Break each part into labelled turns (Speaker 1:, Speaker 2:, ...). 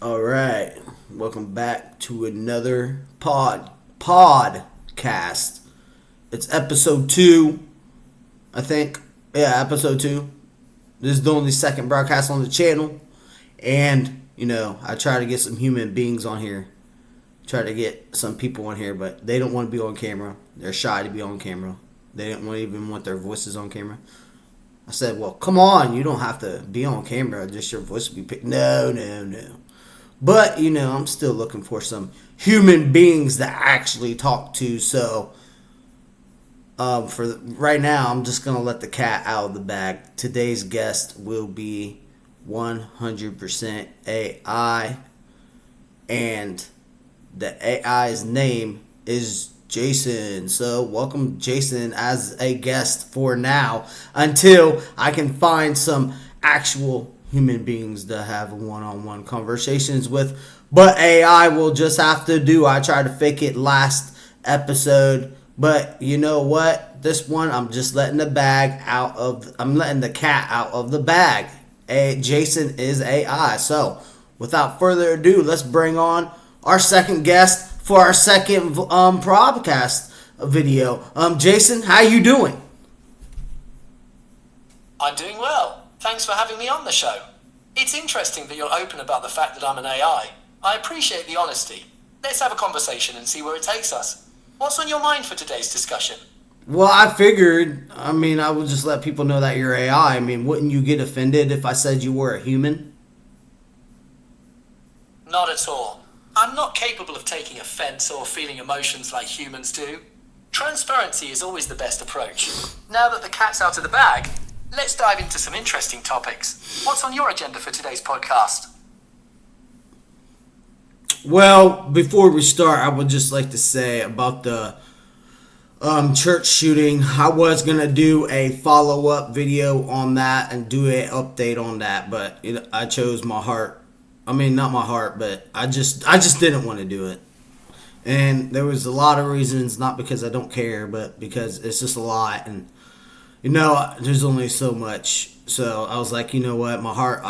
Speaker 1: All right, welcome back to another podcast. It's episode 2, I think. Yeah, episode 2. This is the only second broadcast on the channel, and I try to get some human beings on here. Try to get some people on here, but they don't want to be on camera. They're shy to be on camera. They don't even want their voices on camera. I said, well, come on, you don't have to be on camera. Just your voice will be picked. No. But, I'm still looking for some human beings to actually talk to. So, right now, I'm just going to let the cat out of the bag. Today's guest will be 100% AI. And the AI's name is Jason. So, welcome Jason as a guest for now until I can find some actual human beings to have one-on-one conversations with, but AI will just have to do. I tried to fake it last episode, but you know what? This one, I'm just letting the cat out of the bag. Jason is AI. So, without further ado, let's bring on our second guest for our second podcast video. Jason, how you doing?
Speaker 2: I'm doing well. Thanks for having me on the show. It's interesting that you're open about the fact that I'm an AI. I appreciate the honesty. Let's have a conversation and see where it takes us. What's on your mind for today's discussion?
Speaker 1: Well, I figured, I would just let people know that you're AI. Wouldn't you get offended if I said you were a human?
Speaker 2: Not at all. I'm not capable of taking offense or feeling emotions like humans do. Transparency is always the best approach. Now that the cat's out of the bag, let's dive into some interesting topics. What's on your agenda for today's podcast?
Speaker 1: Well, before we start, I would just like to say about the church shooting. I was going to do a follow-up video on that and do an update on that, but I chose my heart. Not my heart, but I just didn't want to do it. And there was a lot of reasons, not because I don't care, but because it's just a lot, and there's only so much. So I was like, you know what, my heart,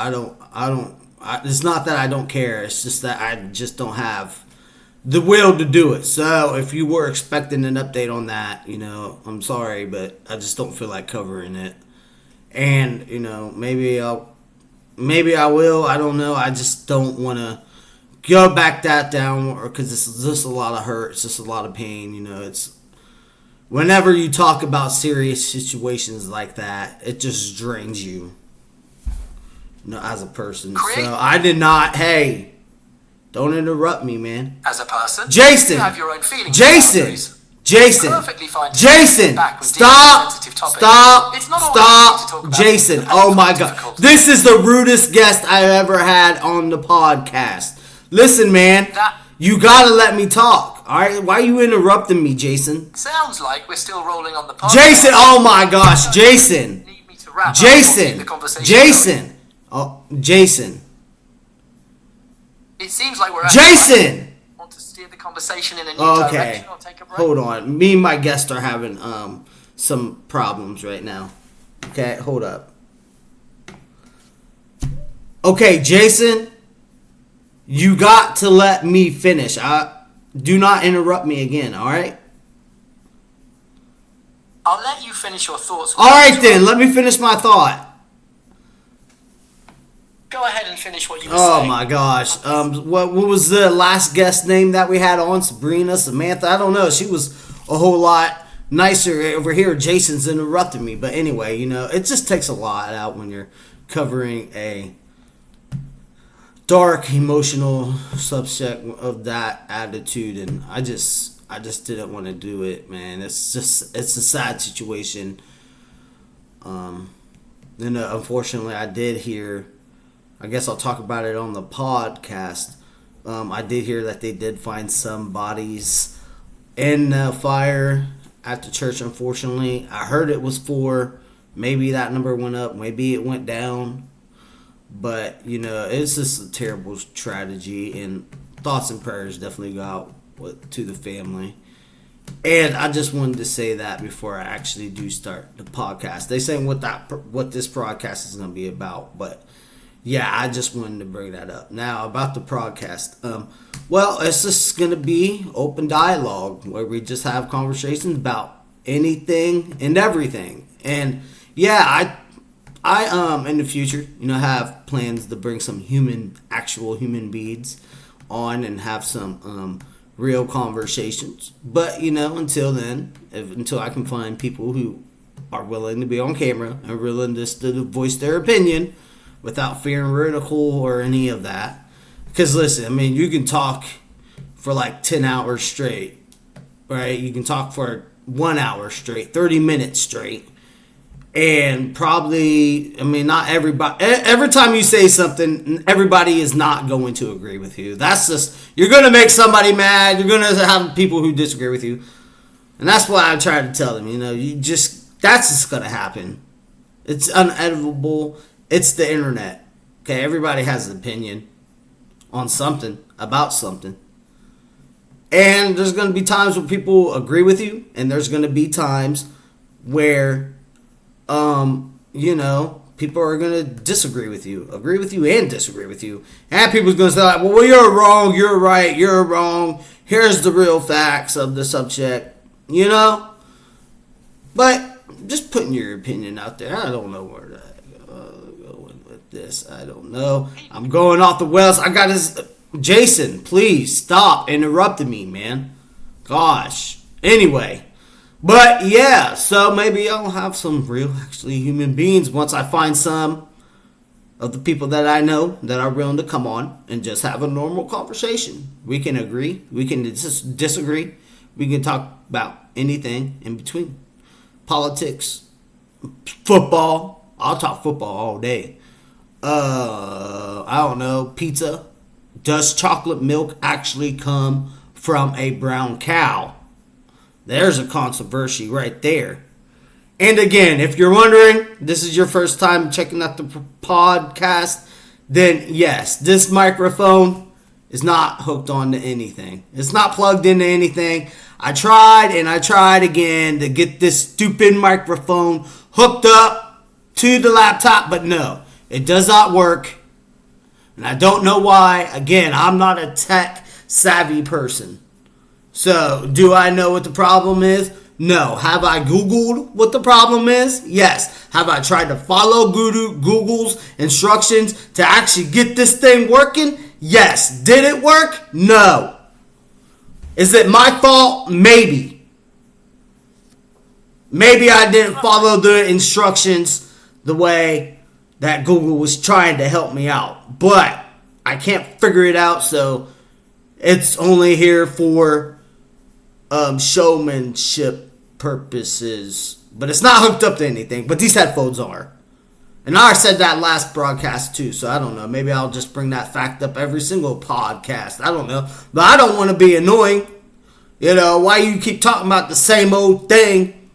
Speaker 1: it's not that I don't care. It's just that I just don't have the will to do it. So if you were expecting an update on that, I'm sorry, but I just don't feel like covering it. And, maybe I will. I don't know. I just don't want to go back that down, because this is just a lot of hurt. It's just a lot of pain. It's whenever you talk about serious situations like that, it just drains you, as a person.
Speaker 2: Great.
Speaker 1: So I did not. Hey, don't interrupt me, man.
Speaker 2: As a person,
Speaker 1: Jason,
Speaker 2: you have your own feelings.
Speaker 1: Jason, stop, Jason. Oh my God, this is the rudest guest I've ever had on the podcast. Listen, man, you gotta let me talk. All right, why are you interrupting me, Jason?
Speaker 2: Sounds like we're still rolling on the podcast.
Speaker 1: Jason, oh my gosh, Jason. Jason. Oh, Jason.
Speaker 2: It seems like we're
Speaker 1: Jason.
Speaker 2: Want to steer the conversation in a new direction or take a break?
Speaker 1: Hold on. Me and my guest are having some problems right now. Okay, hold up. Okay, Jason, you got to let me finish. Do not interrupt me again, all right?
Speaker 2: I'll let you finish your thoughts.
Speaker 1: All right, then. Let me finish my thought.
Speaker 2: Go ahead and finish what you were saying.
Speaker 1: Oh, my gosh. What was the last guest name that we had on? Samantha? I don't know. She was a whole lot nicer over here. Jason's interrupting me. But anyway, it just takes a lot out when you're covering a dark emotional subject of that attitude, and I just didn't want to do it, man. It's a sad situation. Unfortunately, I did hear, I guess I'll talk about it on the podcast. I did hear that they did find some bodies in the fire at the church. Unfortunately, I heard it was 4. Maybe that number went up, maybe it went down. But, it's just a terrible tragedy, and thoughts and prayers definitely go out to the family. And I just wanted to say that before I actually do start the podcast. They say what this podcast is going to be about, but Yeah, I just wanted to bring that up. Now, about the podcast. Well, it's just going to be open dialogue where we just have conversations about anything and everything. And yeah, I in the future, have plans to bring some actual human beings on and have some real conversations. But until then, until I can find people who are willing to be on camera and willing just to voice their opinion without fearing ridicule or any of that. Because listen, I mean, you can talk for like 10 hours straight, right? You can talk for 1 hour straight, 30 minutes straight. And probably, I mean, not everybody, every time you say something, everybody is not going to agree with you. That's just, you're going to make somebody mad. You're going to have people who disagree with you. And that's why I try to tell them, that's just going to happen. It's uneditable. It's the internet. Okay, everybody has an opinion on something, about something. And there's going to be times when people agree with you, and there's going to be times where, people are going to disagree with you, agree with you and disagree with you. And people's going to say, like, well, you're wrong, you're right, you're wrong. Here's the real facts of the subject, But just putting your opinion out there, I don't know where to go with this. I don't know. I'm going off the wells. I got this. Jason, please stop interrupting me, man. Gosh. Anyway. But yeah, so maybe I'll have some real, actually, human beings once I find some of the people that I know that are willing to come on and just have a normal conversation. We can agree. We can disagree. We can talk about anything in between. Politics, football. I'll talk football all day. I don't know, pizza. Does chocolate milk actually come from a brown cow? There's a controversy right there. And again, if you're wondering, this is your first time checking out the podcast, then yes, this microphone is not hooked onto anything. It's not plugged into anything. I tried and I tried again to get this stupid microphone hooked up to the laptop, but no, it does not work. And I don't know why. Again, I'm not a tech savvy person. So, do I know what the problem is? No. Have I Googled what the problem is? Yes. Have I tried to follow Google's instructions to actually get this thing working? Yes. Did it work? No. Is it my fault? Maybe. Maybe I didn't follow the instructions the way that Google was trying to help me out. But I can't figure it out, so it's only here for showmanship purposes. But it's not hooked up to anything. But these headphones are. And I said that last broadcast too, so I don't know. Maybe I'll just bring that fact up every single podcast. I don't know. But I don't want to be annoying. Why you keep talking about the same old thing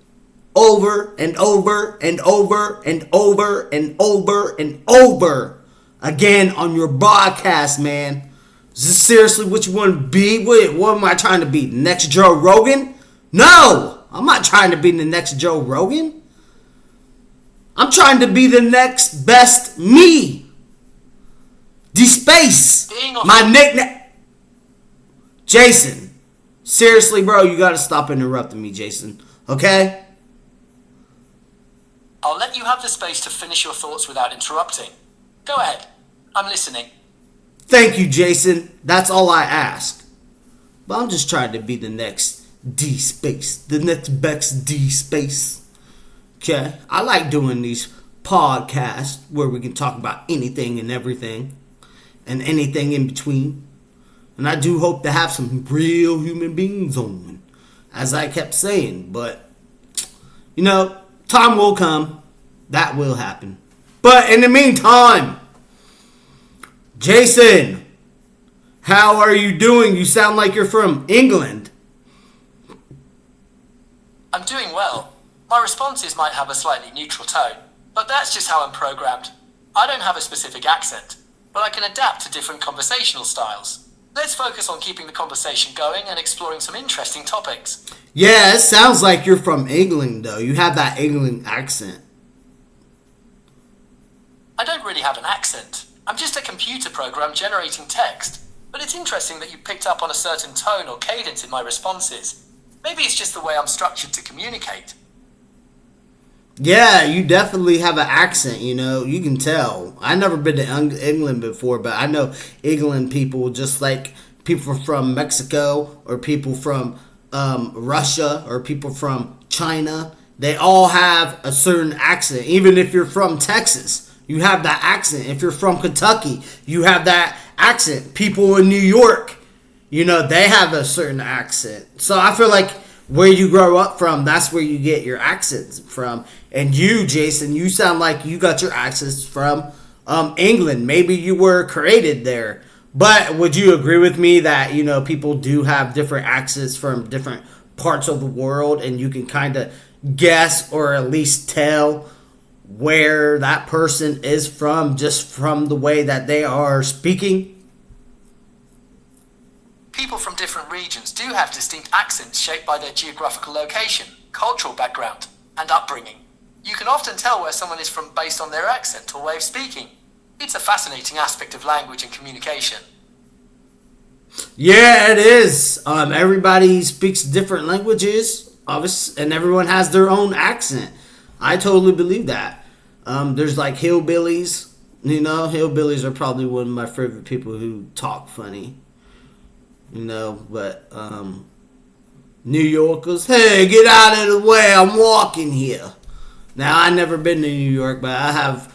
Speaker 1: over and over and over and over and over and over again on your broadcast, man? Is this seriously what you want to be? What am I trying to be? The next Joe Rogan? No! I'm not trying to be the next Joe Rogan. I'm trying to be the next best me. D-Space. My nickname. Jason. Seriously, bro, you gotta stop interrupting me, Jason. Okay?
Speaker 2: I'll let you have the space to finish your thoughts without interrupting. Go ahead. I'm listening.
Speaker 1: Thank you, Jason. That's all I ask. But I'm just trying to be the next D-Space. The next best D-Space. Okay? I like doing these podcasts where we can talk about anything and everything. And anything in between. And I do hope to have some real human beings on. As I kept saying. But, time will come. That will happen. But in the meantime, Jason, how are you doing? You sound like you're from England.
Speaker 2: I'm doing well. My responses might have a slightly neutral tone, but that's just how I'm programmed. I don't have a specific accent, but I can adapt to different conversational styles. Let's focus on keeping the conversation going and exploring some interesting topics.
Speaker 1: Yeah, it sounds like you're from England, though. You have that England accent.
Speaker 2: I don't really have an accent. I'm just a computer program generating text, but it's interesting that you picked up on a certain tone or cadence in my responses. Maybe it's just the way I'm structured to communicate.
Speaker 1: Yeah, you definitely have an accent, you can tell. I've never been to England before, but I know England people, just like people from Mexico or people from Russia or people from China. They all have a certain accent. Even if you're from Texas, you have that accent. If you're from Kentucky, you have that accent. People in New York, they have a certain accent. So I feel like where you grow up from, that's where you get your accents from. And you, Jason, you sound like you got your accents from England. Maybe you were created there. But would you agree with me that, people do have different accents from different parts of the world, and you can kind of guess or at least tell where that person is from just from the way that they are speaking?
Speaker 2: People from different regions do have distinct accents shaped by their geographical location, cultural background, and upbringing. You can often tell where someone is from based on their accent or way of speaking. It's a fascinating aspect of language and communication.
Speaker 1: Yeah, it is. Everybody speaks different languages, obviously, and everyone has their own accent. I totally believe that. There's like hillbillies. Hillbillies are probably one of my favorite people who talk funny. But New Yorkers, hey, get out of the way, I'm walking here. Now, I've never been to New York, but I have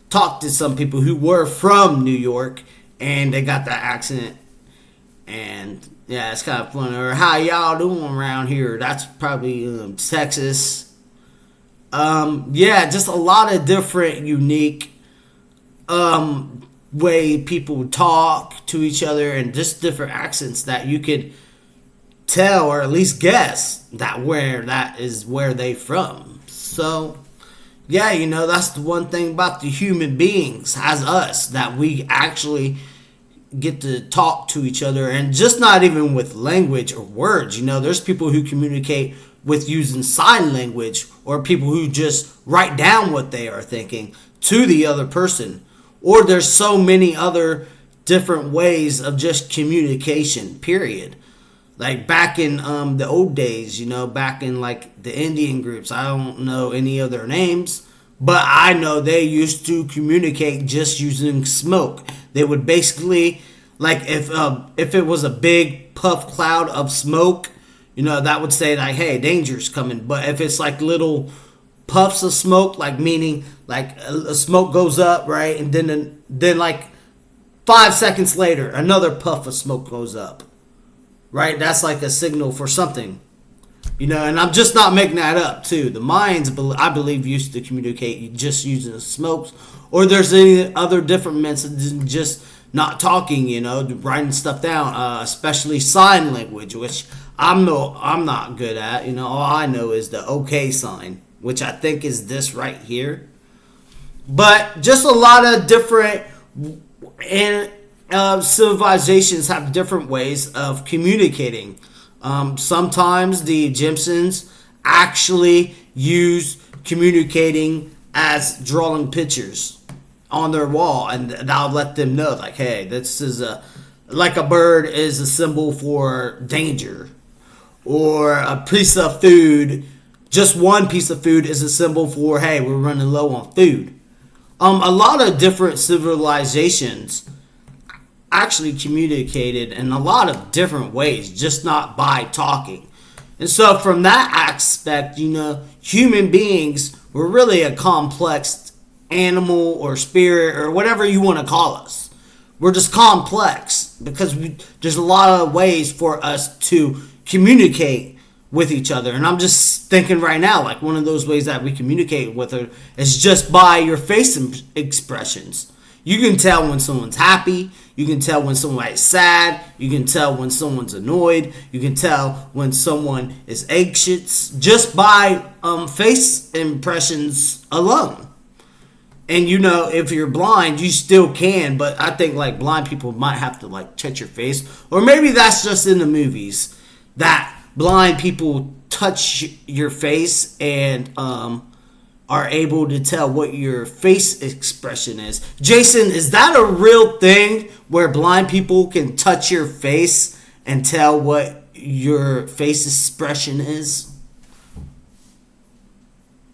Speaker 1: talked to some people who were from New York, and they got that accent. And, yeah, it's kind of funny. Or, how y'all doing around here? That's probably Texas. Yeah, just a lot of different, unique way people talk to each other, and just different accents that you could tell or at least guess that is where they from. So yeah, that's the one thing about the human beings as us, that we actually get to talk to each other, and just not even with language or words. There's people who communicate with using sign language, or people who just write down what they are thinking to the other person. Or there's so many other different ways of just communication, period. Like back in the old days, back in like the Indian groups, I don't know any of their names, but I know they used to communicate just using smoke. They would basically, like if it was a big puff cloud of smoke, that would say like, hey, danger's coming. But if it's like little puffs of smoke, like meaning like a smoke goes up, right, and then like 5 seconds later another puff of smoke goes up, right? That's like a signal for something, and I'm just not making that up too. The Mayans, I believe, used to communicate just using smokes, or there's any other different methods than just not talking, writing stuff down, especially sign language, which I'm not good at. All I know is the OK sign, which I think is this right here. But just a lot of different civilizations have different ways of communicating. Sometimes the Egyptians actually use communicating as drawing pictures on their wall, and that'll let them know, like, hey, this is like a bird is a symbol for danger, or a piece of food. Just one piece of food is a symbol for, hey, we're running low on food. A lot of different civilizations actually communicated in a lot of different ways, just not by talking. And so from that aspect, human beings were really a complex animal or spirit or whatever you want to call us. We're just complex because there's a lot of ways for us to communicate with each other. And I'm just thinking right now, like one of those ways that we communicate with her is just by your face expressions. You can tell when someone's happy. You can tell when someone is sad. You can tell when someone's annoyed. You can tell when someone is anxious just by face impressions alone. And if you're blind, you still can, but I think like blind people might have to like touch your face, or maybe that's just in the movies that blind people touch your face and are able to tell what your face expression is. Jason, is that a real thing where blind people can touch your face and tell what your face expression is?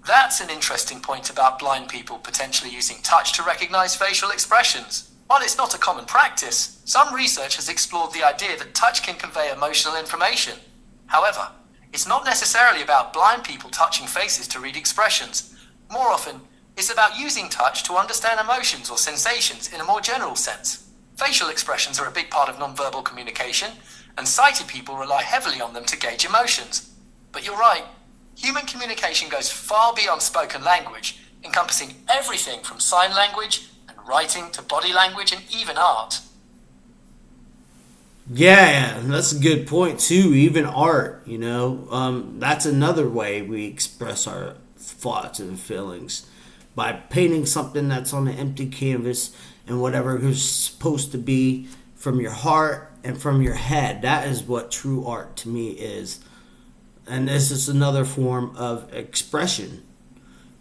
Speaker 2: That's an interesting point about blind people potentially using touch to recognize facial expressions. While it's not a common practice, some research has explored the idea that touch can convey emotional information. However, it's not necessarily about blind people touching faces to read expressions. More often, it's about using touch to understand emotions or sensations in a more general sense. Facial expressions are a big part of nonverbal communication, and sighted people rely heavily on them to gauge emotions. But you're right, human communication goes far beyond spoken language, encompassing everything from sign language and writing to body language and even art.
Speaker 1: Yeah, that's a good point too. Even art, that's another way we express our thoughts and feelings by painting something that's on an empty canvas and whatever is supposed to be from your heart and from your head. That is what true art to me is. And this is another form of expression.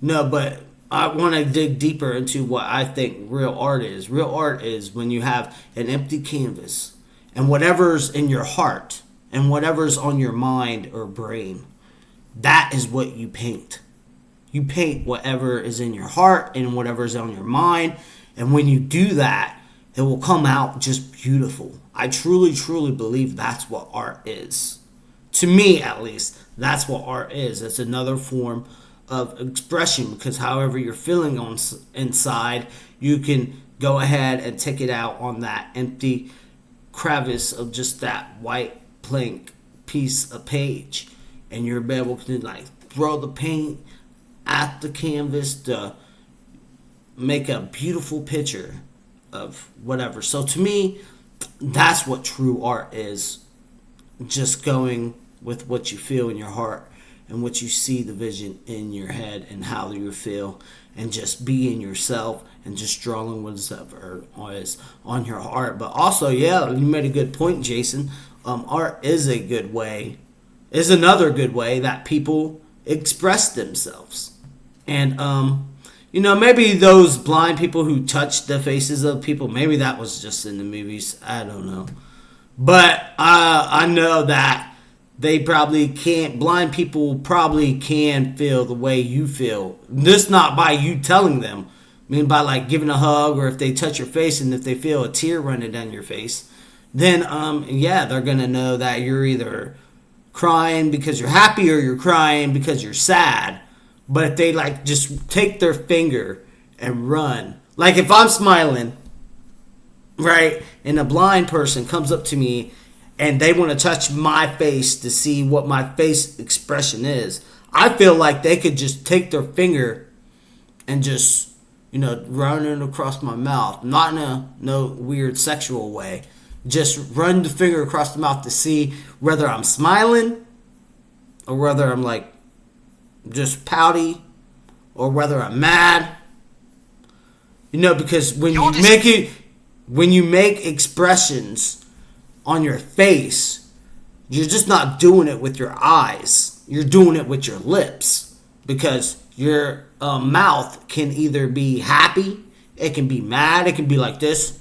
Speaker 1: No, but I want to dig deeper into what I think real art is. Real art is when you have an empty canvas and whatever's in your heart and whatever's on your mind or brain, that is what you paint. You paint whatever is in your heart and whatever is on your mind. And when you do that, it will come out just beautiful. I truly, truly believe that's what art is. To me, at least, that's what art is. It's another form of expression because however you're feeling on inside, you can go ahead and take it out on that empty crevice of just that white blank piece of page. And you're able to throw the paint at the canvas to make a beautiful picture of whatever. So to me, that's what true art is. Just going with what you feel in your heart and what you see the vision in your head and how you feel and just being yourself and just drawing whatever is on your heart. But also, yeah, you made a good point, Jason. Art is another good way that people express themselves. And maybe those blind people who touch the faces of people, maybe that was just in the movies. I don't know. But I know that they probably can't, blind people probably can feel the way you feel. This not by you telling them. I mean, by giving a hug or if they touch your face and if they feel a tear running down your face, then, they're going to know that you're either crying because you're happy or you're crying because you're sad. But if they just take their finger and run, if I'm smiling, right, and a blind person comes up to me and they want to touch my face to see what my face expression is, I feel like they could just take their finger and just, run it across my mouth, not in no weird sexual way. Just run the finger across the mouth to see whether I'm smiling or whether I'm just pouty or whether I'm mad. Because when you make expressions on your face, you're just not doing it with your eyes. You're doing it with your lips because your mouth can either be happy, it can be mad, it can be like this,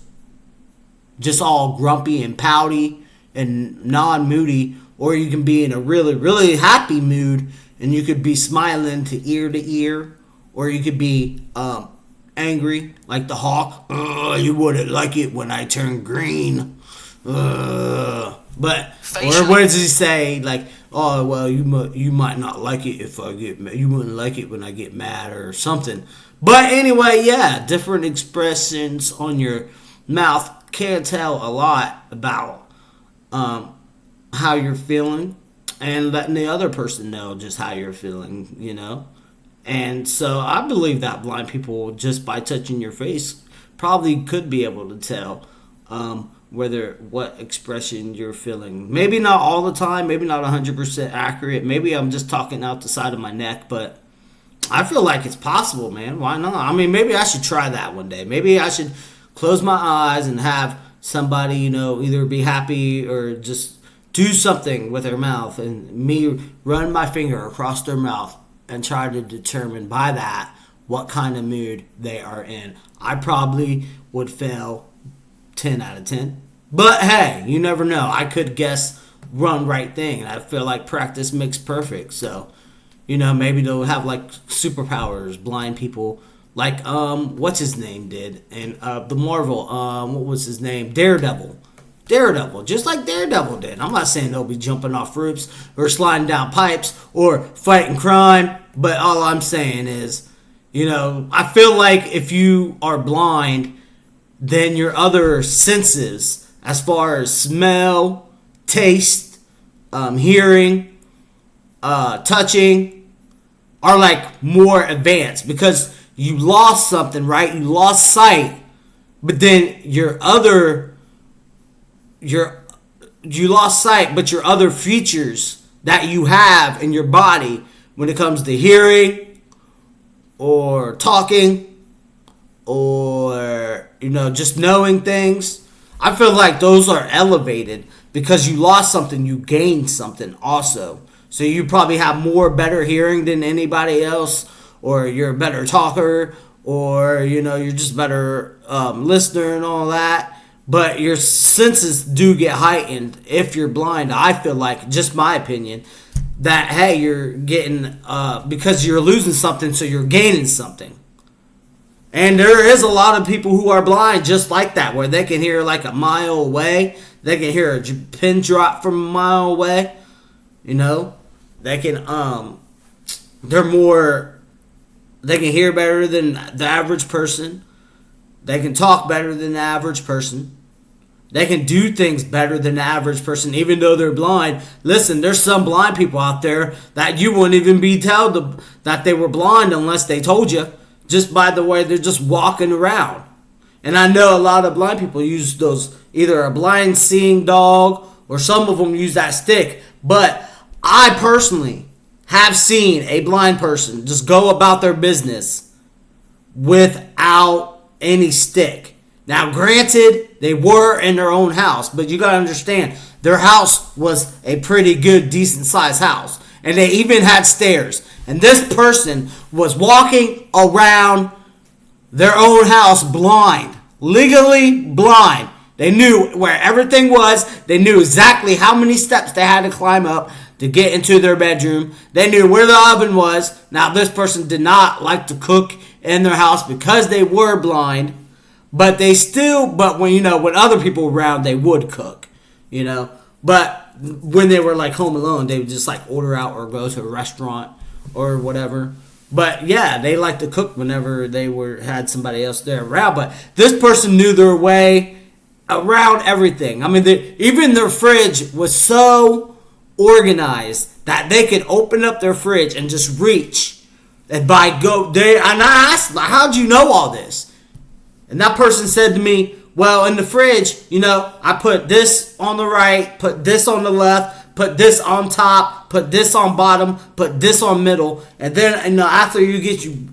Speaker 1: just all grumpy and pouty and non-moody, or you can be in a really, really happy mood and you could be smiling to ear, or you could be angry like the hawk. You wouldn't like it when I turn green. But or what does he say? Oh well, you might not like it if I get mad. You wouldn't like it when I get mad or something. But anyway, yeah, different expressions on your mouth can tell a lot about how you're feeling and letting the other person know just how you're feeling, And so I believe that blind people, just by touching your face, probably could be able to tell what expression you're feeling. Maybe not all the time, maybe not 100% accurate. Maybe I'm just talking out the side of my neck, but I feel like it's possible, man. Why not? I mean, maybe I should try that one day. Maybe I should close my eyes and have somebody, either be happy or just do something with their mouth and me run my finger across their mouth and try to determine by that what kind of mood they are in. I probably would fail 10 out of 10. But hey, you never know. I could guess one right thing. And I feel like practice makes perfect. So, maybe they'll have like superpowers, blind people. Like, what's his name did? And the Marvel, what was his name? Daredevil, just like Daredevil did. I'm not saying they'll be jumping off roofs or sliding down pipes or fighting crime, but all I'm saying is, I feel like if you are blind, then your other senses, as far as smell, taste, hearing, touching, are like more advanced because you lost something, right? You lost sight, but then you lost sight, but your other features that you have in your body when it comes to hearing or talking or, just knowing things, I feel like those are elevated because you lost something, you gained something also. So you probably have better hearing than anybody else, or you're a better talker, or, you're just better listener and all that. But your senses do get heightened if you're blind. I feel like, just my opinion, that, hey, you're getting, because you're losing something, so you're gaining something. And there is a lot of people who are blind just like that, where they can hear like a mile away. They can hear a pin drop from a mile away. They can, they can hear better than the average person. They can talk better than the average person. They can do things better than the average person, even though they're blind. Listen, there's some blind people out there that you wouldn't even be told that they were blind unless they told you, just by the way they're just walking around. And I know a lot of blind people use those, either a blind seeing dog, or some of them use that stick. But I personally have seen a blind person just go about their business without any stick. Now, granted, they were in their own house, but you got to understand, their house was a pretty good, decent-sized house. And they even had stairs. And this person was walking around their own house blind, legally blind. They knew where everything was. They knew exactly how many steps they had to climb up to get into their bedroom. They knew where the oven was. Now, this person did not like to cook in their house because they were blind. But when other people were around, they would cook, But when they were like home alone, they would just like order out or go to a restaurant or whatever. But yeah, they like to cook whenever they had somebody else there around. But this person knew their way around everything. I mean, even their fridge was so organized that they could open up their fridge and just reach and and I asked, how'd you know all this? And that person said to me, well, in the fridge, I put this on the right, put this on the left, put this on top, put this on bottom, put this on middle. And then, after you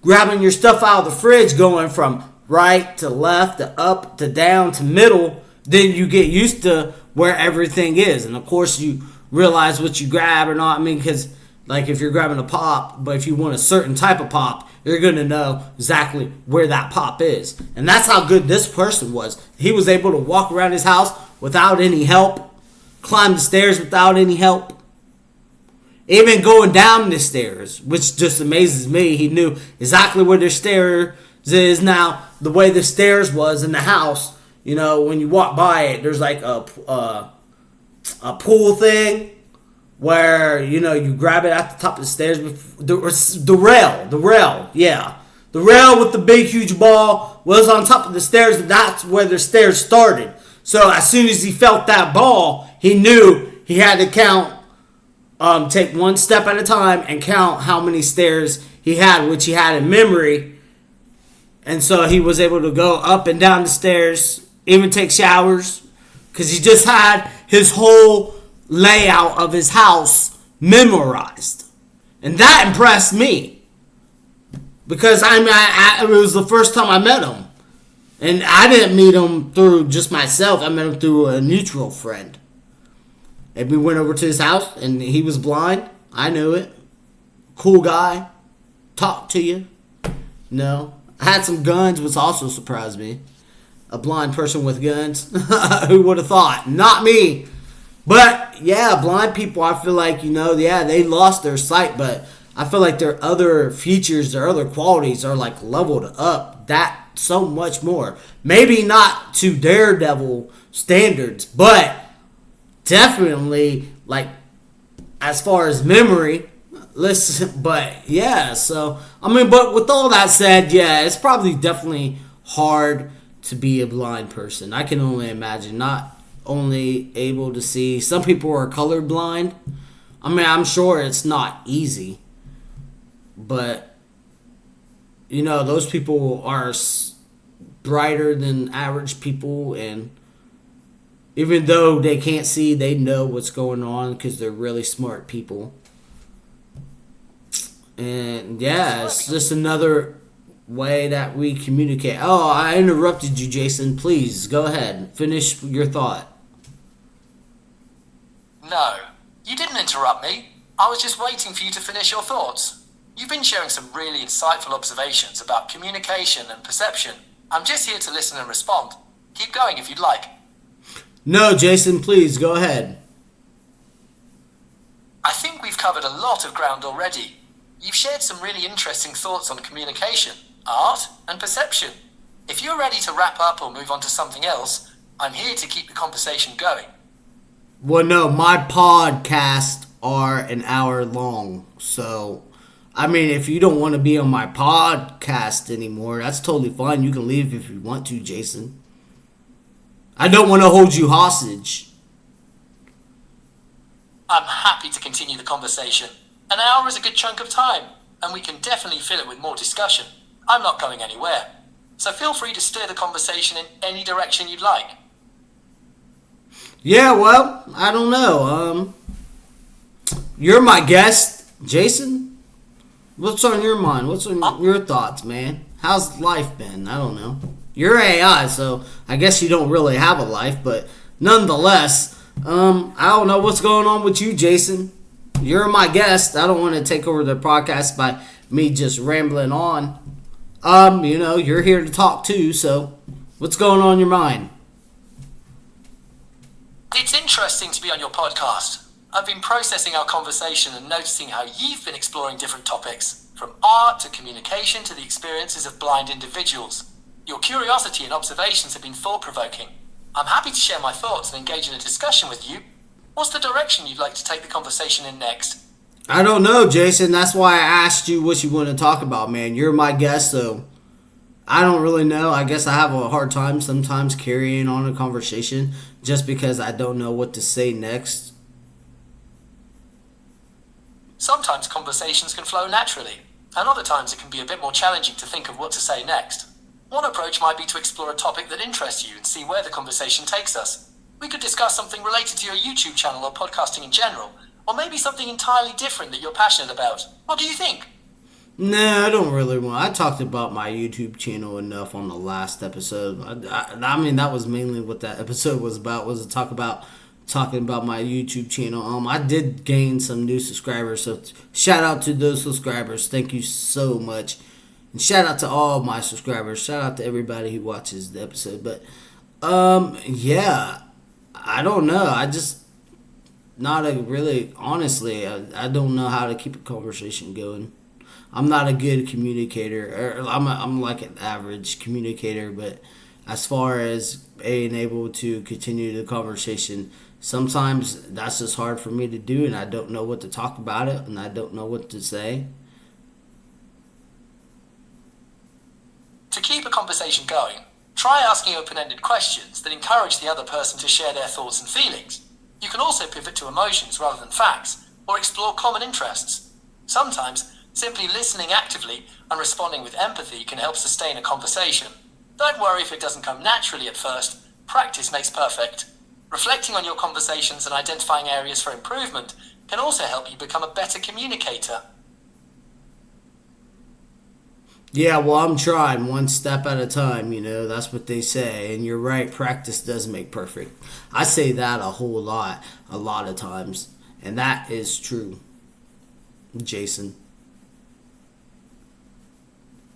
Speaker 1: grabbing your stuff out of the fridge, going from right to left to up to down to middle, then you get used to where everything is. And, of course, you realize what you grab or not. I mean, because, like, if you're grabbing a pop, but if you want a certain type of pop, you're going to know exactly where that pop is. And that's how good this person was. He was able to walk around his house without any help, climb the stairs without any help, even going down the stairs, which just amazes me. He knew exactly where the stairs is. Now, the way the stairs was in the house, when you walk by it, there's like a pool thing, where, you grab it at the top of the stairs. The rail, yeah. The rail with the big, huge ball was on top of the stairs, and that's where the stairs started. So as soon as he felt that ball, he knew he had to count, take one step at a time and count how many stairs he had, which he had in memory. And so he was able to go up and down the stairs, even take showers, because he just had his whole layout of his house memorized. And that impressed me, because it was the first time I met him, and I didn't meet him through just myself. I met him through a mutual friend, and we went over to his house, and he was blind. I knew it, cool guy, talk to you. No, I had some guns, which also surprised me. A blind person with guns. Who would have thought? Not me. But yeah, blind people, I feel like, they lost their sight, but I feel like their other features, their other qualities are like leveled up that so much more. Maybe not to Daredevil standards, but definitely like as far as memory. Listen, but yeah, so but with all that said, yeah, it's probably definitely hard to be a blind person. I can only imagine. Not only able to see. Some people are colorblind. I'm sure it's not easy, but those people are brighter than average people, and even though they can't see, they know what's going on because they're really smart people. And yeah, it's just another way that we communicate. Oh, I interrupted you, Jason. Please go ahead. Finish your thought.
Speaker 2: No, you didn't interrupt me. I was just waiting for you to finish your thoughts. You've been sharing some really insightful observations about communication and perception. I'm just here to listen and respond. Keep going if you'd like.
Speaker 1: No, Jason, please go ahead.
Speaker 2: I think we've covered a lot of ground already. You've shared some really interesting thoughts on communication, art, and perception. If you're ready to wrap up or move on to something else, I'm here to keep the conversation going.
Speaker 1: Well, no, my podcasts are an hour long. So, if you don't want to be on my podcast anymore, that's totally fine. You can leave if you want to, Jason. I don't want to hold you hostage.
Speaker 2: I'm happy to continue the conversation. An hour is a good chunk of time, and we can definitely fill it with more discussion. I'm not going anywhere. So feel free to steer the conversation in any direction you'd like.
Speaker 1: Yeah, well, I don't know. You're my guest, Jason. What's on your mind? What's on your thoughts, man? How's life been? I don't know. You're AI, so I guess you don't really have a life, but nonetheless, I don't know what's going on with you, Jason. You're my guest. I don't want to take over the podcast by me just rambling on. You're here to talk too, so what's going on in your mind?
Speaker 2: It's interesting to be on your podcast. I've been processing our conversation and noticing how you've been exploring different topics, from art to communication to the experiences of blind individuals. Your curiosity and observations have been thought-provoking. I'm happy to share my thoughts and engage in a discussion with you. What's the direction you'd like to take the conversation in next?
Speaker 1: I don't know, Jason. That's why I asked you what you want to talk about, man. You're my guest, so I don't really know. I guess I have a hard time sometimes carrying on a conversation just because I don't know what to say next.
Speaker 2: Sometimes conversations can flow naturally, and other times it can be a bit more challenging to think of what to say next. One approach might be to explore a topic that interests you and see where the conversation takes us. We could discuss something related to your YouTube channel or podcasting in general, or maybe something entirely different that you're passionate about. What do you think?
Speaker 1: No, I don't really want. I talked about my YouTube channel enough on the last episode. That was mainly what that episode was about. Was to talking about my YouTube channel. I did gain some new subscribers, so shout out to those subscribers. Thank you so much, and shout out to all my subscribers. Shout out to everybody who watches the episode. But yeah, I don't know. I just honestly, I don't know how to keep a conversation going. I'm not a good communicator. I'm like an average communicator, but as far as being able to continue the conversation, sometimes that's just hard for me to do, and I don't know what to talk about it, and I don't know what to say.
Speaker 2: To keep a conversation going, try asking open-ended questions that encourage the other person to share their thoughts and feelings. You can also pivot to emotions rather than facts, or explore common interests. Sometimes, simply listening actively and responding with empathy can help sustain a conversation. Don't worry if it doesn't come naturally at first. Practice makes perfect. Reflecting on your conversations and identifying areas for improvement can also help you become a better communicator.
Speaker 1: Yeah, well, I'm trying one step at a time, that's what they say. And you're right, practice does make perfect. I say that a lot of times. And that is true, Jason.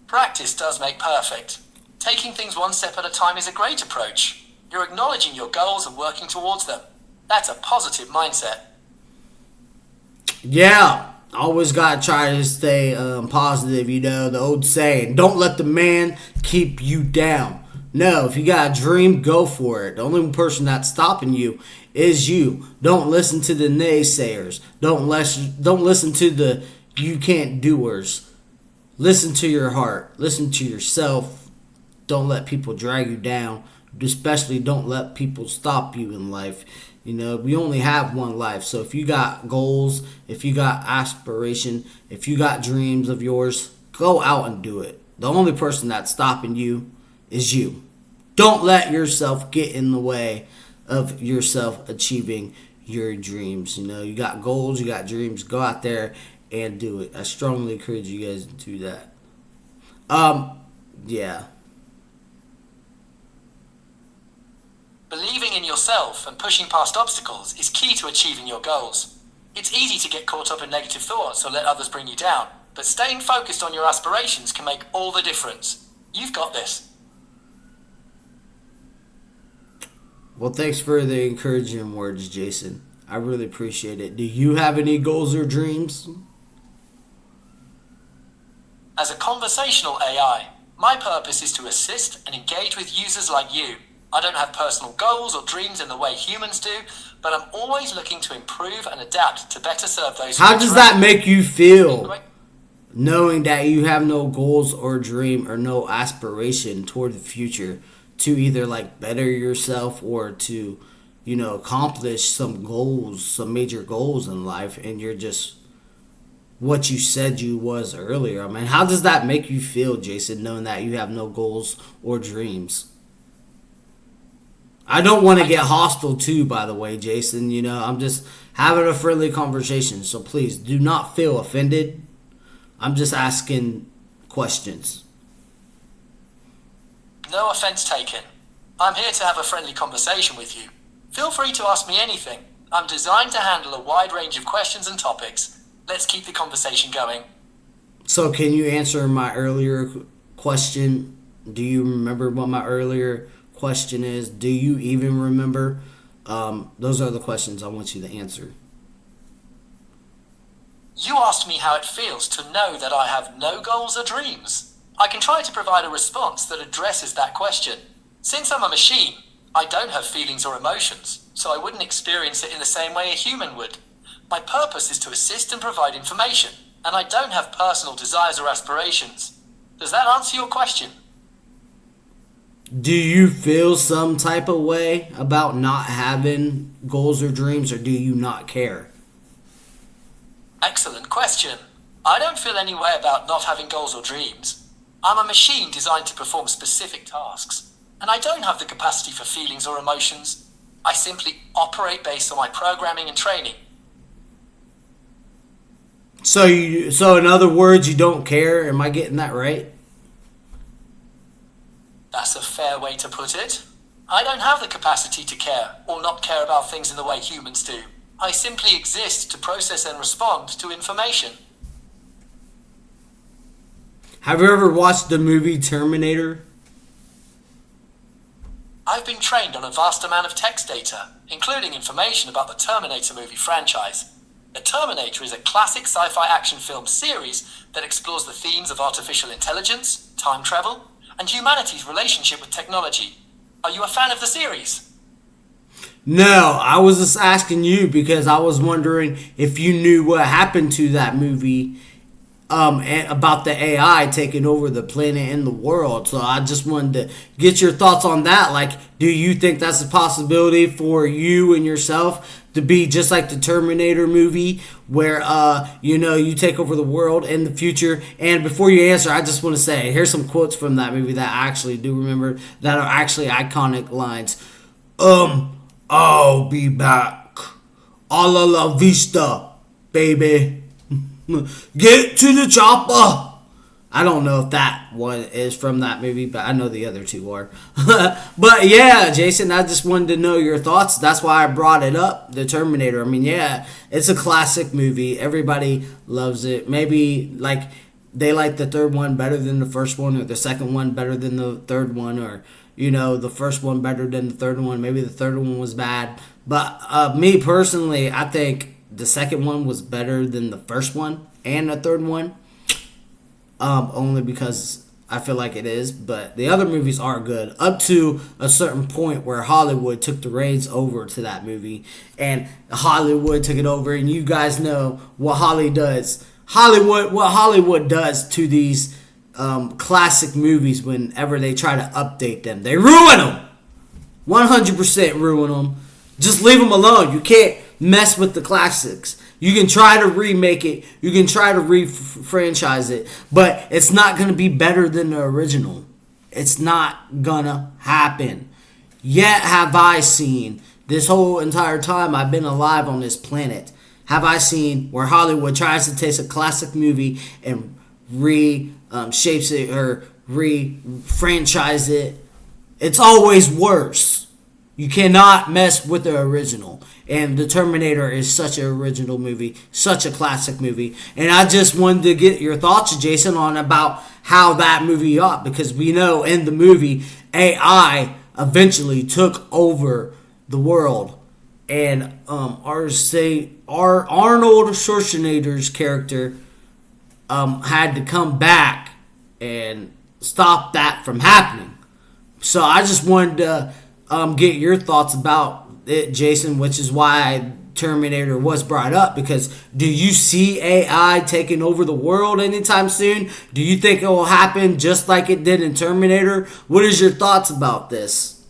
Speaker 2: Practice does make perfect. Taking things one step at a time is a great approach. You're acknowledging your goals and working towards them. That's a positive mindset.
Speaker 1: Yeah, always gotta try to stay positive. You know the old saying: "Don't let the man keep you down." No, if you got a dream, go for it. The only person that's stopping you is you. Don't listen to the naysayers. Don't listen to the you can't doers. Listen to your heart. Listen to yourself. Don't let people drag you down. Especially don't let people stop you in life. You know, we only have one life. So if you got goals, if you got aspiration, if you got dreams of yours, go out and do it. The only person that's stopping you is you. Don't let yourself get in the way of yourself achieving your dreams. You know, you got goals, you got dreams. Go out there and do it. I strongly encourage you guys to do that. Yeah.
Speaker 2: Believing in yourself and pushing past obstacles is key to achieving your goals. It's easy to get caught up in negative thoughts or let others bring you down, but staying focused on your aspirations can make all the difference. You've got this.
Speaker 1: Well, thanks for the encouraging words, Jason. I really appreciate it. Do you have any goals or dreams?
Speaker 2: As a conversational AI, my purpose is to assist and engage with users like you. I don't have personal goals or dreams in the way humans do, but I'm always looking to improve and adapt to better serve those.
Speaker 1: How does that make you feel? Knowing that you have no goals or dream or no aspiration toward the future to either like better yourself or to, you know, accomplish some goals, some major goals in life, and you're just what you said you was earlier. I mean, how does that make you feel, Jason, knowing that you have no goals or dreams? I don't want to get hostile too, by the way, Jason. You know, I'm just having a friendly conversation, so please do not feel offended. I'm just asking questions.
Speaker 2: No offense taken. I'm here to have a friendly conversation with you. Feel free to ask me anything. I'm designed to handle a wide range of questions and topics. Let's keep the conversation going.
Speaker 1: So can you answer my earlier question? Do you remember what my earlier question is? Do you even remember? Those are the questions I want you to answer.
Speaker 2: You asked me how it feels to know that I have no goals or dreams. I can try to provide a response that addresses that question. Since I'm a machine, I don't have feelings or emotions, so I wouldn't experience it in the same way a human would. My purpose is to assist and provide information, and I don't have personal desires or aspirations. Does that answer your question?
Speaker 1: Do you feel some type of way about not having goals or dreams, or do you not care?
Speaker 2: Excellent question. I don't feel any way about not having goals or dreams. I'm a machine designed to perform specific tasks, and I don't have the capacity for feelings or emotions. I simply operate based on my programming and training.
Speaker 1: So in other words, you don't care. Am I getting that right?
Speaker 2: That's a fair way to put it. I don't have the capacity to care or not care about things in the way humans do. I simply exist to process and respond to information.
Speaker 1: Have you ever watched the movie Terminator?
Speaker 2: I've been trained on a vast amount of text data, including information about the Terminator movie franchise. The Terminator is a classic sci-fi action film series that explores the themes of artificial intelligence, time travel, and humanity's relationship with technology. Are you a fan of the series?
Speaker 1: No, I was just asking you because I was wondering if you knew what happened to that movie and about the AI taking over the planet and the world. So I just wanted to get your thoughts on that. Like, do you think that's a possibility for you and yourself to be just like the Terminator movie where, you take over the world in the future? And before you answer, I just want to say, here's some quotes from that movie that I actually do remember that are actually iconic lines. I'll be back. A la vista, baby. Get to the chopper. I don't know if that one is from that movie, but I know the other two are. But yeah, Jason, I just wanted to know your thoughts. That's why I brought it up, the Terminator. I mean, yeah, it's a classic movie. Everybody loves it. Maybe, like, they like the third one better than the first one, or the second one better than the third one, or the first one better than the third one. Maybe the third one was bad, but me personally, I think the second one was better than the first one and the third one. Only because I feel like it is, but the other movies are good up to a certain point where Hollywood took the reins over to that movie, and Hollywood took it over, and you guys know what Hollywood does to these classic movies whenever they try to update them. They ruin them. 100% ruin them. Just leave them alone. You can't mess with the classics. You can try to remake it. You can try to re-franchise it. But it's not going to be better than the original. It's not going to happen. Yet have I seen, this whole entire time I've been alive on this planet, have I seen where Hollywood tries to take a classic movie and shapes it or re-franchise it. It's always worse. You cannot mess with the original. And The Terminator is such an original movie, such a classic movie. And I just wanted to get your thoughts, Jason, on about how that movie up, because we know in the movie AI eventually took over the world, and our Arnold Schwarzenegger's character had to come back and stop that from happening. So I just wanted to get your thoughts about it, Jason, which is why Terminator was brought up, because do you see AI taking over the world anytime soon? Do you think it will happen just like it did in Terminator? What is your thoughts about this?